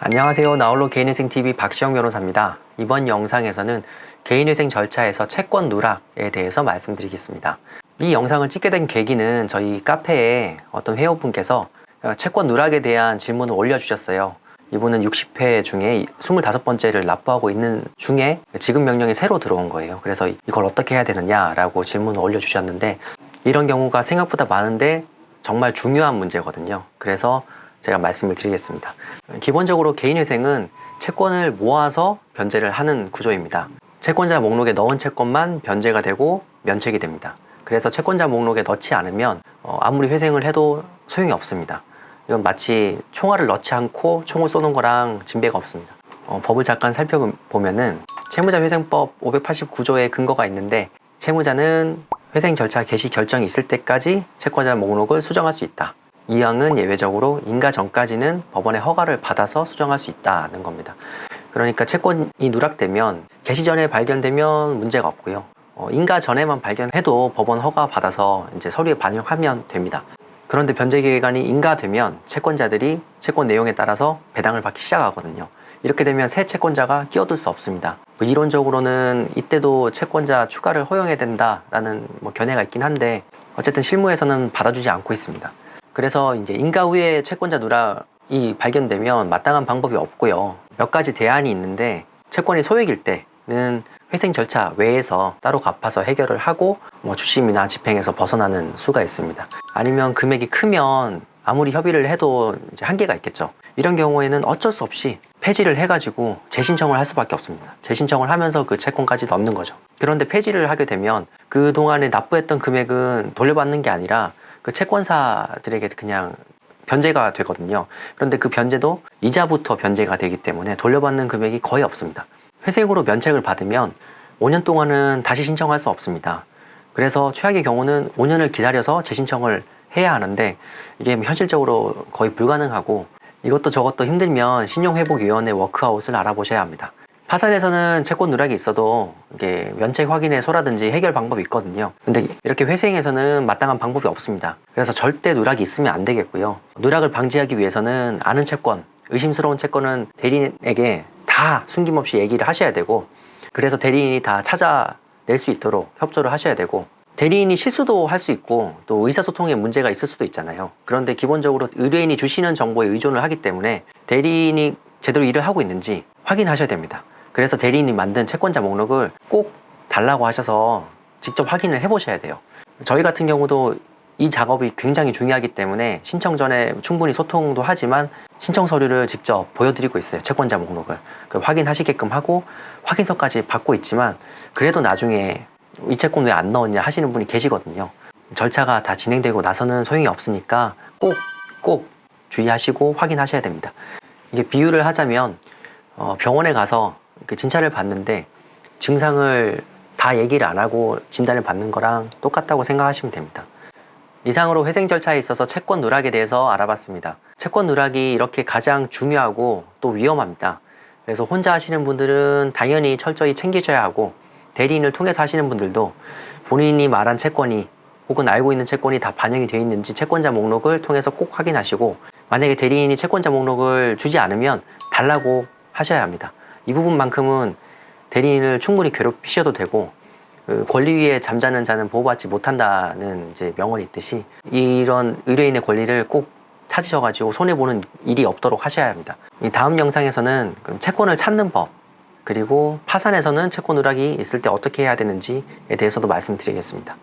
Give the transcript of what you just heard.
안녕하세요. 나홀로 개인회생TV 박시영 변호사입니다. 이번 영상에서는 개인회생 절차에서 채권 누락에 대해서 말씀드리겠습니다. 이 영상을 찍게 된 계기는 저희 카페에 어떤 회원분께서 채권 누락에 대한 질문을 올려주셨어요. 이분은 60회 중에 25번째를 납부하고 있는 중에 지급 명령이 새로 들어온 거예요. 그래서 이걸 어떻게 해야 되느냐라고 질문을 올려주셨는데, 이런 경우가 생각보다 많은데 정말 중요한 문제거든요. 그래서 제가 말씀을 드리겠습니다. 기본적으로 개인회생은 채권을 모아서 변제를 하는 구조입니다. 채권자 목록에 넣은 채권만 변제가 되고 면책이 됩니다. 그래서 채권자 목록에 넣지 않으면 아무리 회생을 해도 소용이 없습니다. 이건 마치 총알을 넣지 않고 총을 쏘는 거랑 진배가 없습니다. 법을 잠깐 살펴보면은 채무자회생법 589조의 근거가 있는데, 채무자는 회생 절차 개시 결정이 있을 때까지 채권자 목록을 수정할 수 있다. 이항은 예외적으로 인가 전까지는 법원의 허가를 받아서 수정할 수 있다는 겁니다. 그러니까 채권이 누락되면 개시 전에 발견되면 문제가 없고요. 인가 전에만 발견해도 법원 허가 받아서 이제 서류에 반영하면 됩니다. 그런데 변제 기간이 인가되면 채권자들이 채권 내용에 따라서 배당을 받기 시작하거든요. 이렇게 되면 새 채권자가 끼어들 수 없습니다. 이론적으로는 이때도 채권자 추가를 허용해야 된다라는 견해가 있긴 한데, 어쨌든 실무에서는 받아주지 않고 있습니다. 그래서 이제 인가 후에 채권자 누락이 발견되면 마땅한 방법이 없고요. 몇 가지 대안이 있는데, 채권이 소액일 때는 회생 절차 외에서 따로 갚아서 해결을 하고 주심이나 집행에서 벗어나는 수가 있습니다. 아니면 금액이 크면 아무리 협의를 해도 이제 한계가 있겠죠. 이런 경우에는 어쩔 수 없이 폐지를 해가지고 재신청을 할 수밖에 없습니다. 재신청을 하면서 그 채권까지 넣는 거죠. 그런데 폐지를 하게 되면 그동안에 납부했던 금액은 돌려받는 게 아니라 그 채권사들에게 그냥 변제가 되거든요. 그런데 그 변제도 이자부터 변제가 되기 때문에 돌려받는 금액이 거의 없습니다. 회생으로 면책을 받으면 5년 동안은 다시 신청할 수 없습니다. 그래서 최악의 경우는 5년을 기다려서 재신청을 해야 하는데, 이게 현실적으로 거의 불가능하고, 이것도 저것도 힘들면 신용회복위원회 워크아웃을 알아보셔야 합니다. 파산에서는 채권 누락이 있어도 이게 면책 확인의 소라든지 해결 방법이 있거든요. 근데 이렇게 회생에서는 마땅한 방법이 없습니다. 그래서 절대 누락이 있으면 안 되겠고요. 누락을 방지하기 위해서는 아는 채권, 의심스러운 채권은 대리인에게 다 숨김없이 얘기를 하셔야 되고, 그래서 대리인이 다 찾아낼 수 있도록 협조를 하셔야 되고, 대리인이 실수도 할 수 있고 또 의사소통에 문제가 있을 수도 있잖아요. 그런데 기본적으로 의뢰인이 주시는 정보에 의존을 하기 때문에 대리인이 제대로 일을 하고 있는지 확인하셔야 됩니다. 그래서 대리인이 만든 채권자 목록을 꼭 달라고 하셔서 직접 확인을 해보셔야 돼요. 저희 같은 경우도 이 작업이 굉장히 중요하기 때문에 신청 전에 충분히 소통도 하지만 신청 서류를 직접 보여드리고 있어요. 채권자 목록을 확인하시게끔 하고 확인서까지 받고 있지만, 그래도 나중에 이 채권 왜 안 넣었냐 하시는 분이 계시거든요. 절차가 다 진행되고 나서는 소용이 없으니까 꼭 주의하시고 확인하셔야 됩니다. 이게 비유를 하자면 병원에 가서 진찰을 받는데 증상을 다 얘기를 안 하고 진단을 받는 거랑 똑같다고 생각하시면 됩니다. 이상으로 회생 절차에 있어서 채권 누락에 대해서 알아봤습니다. 채권 누락이 이렇게 가장 중요하고 또 위험합니다. 그래서 혼자 하시는 분들은 당연히 철저히 챙기셔야 하고, 대리인을 통해서 하시는 분들도 본인이 말한 채권이 혹은 알고 있는 채권이 다 반영이 되어 있는지 채권자 목록을 통해서 꼭 확인하시고, 만약에 대리인이 채권자 목록을 주지 않으면 달라고 하셔야 합니다. 이 부분만큼은 대리인을 충분히 괴롭히셔도 되고, 권리 위에 잠자는 자는 보호받지 못한다는 이제 명언이 있듯이 이런 의뢰인의 권리를 꼭 찾으셔가지고 손해보는 일이 없도록 하셔야 합니다. 이 다음 영상에서는 채권을 찾는 법, 그리고 파산에서는 채권 누락이 있을 때 어떻게 해야 되는지에 대해서도 말씀드리겠습니다.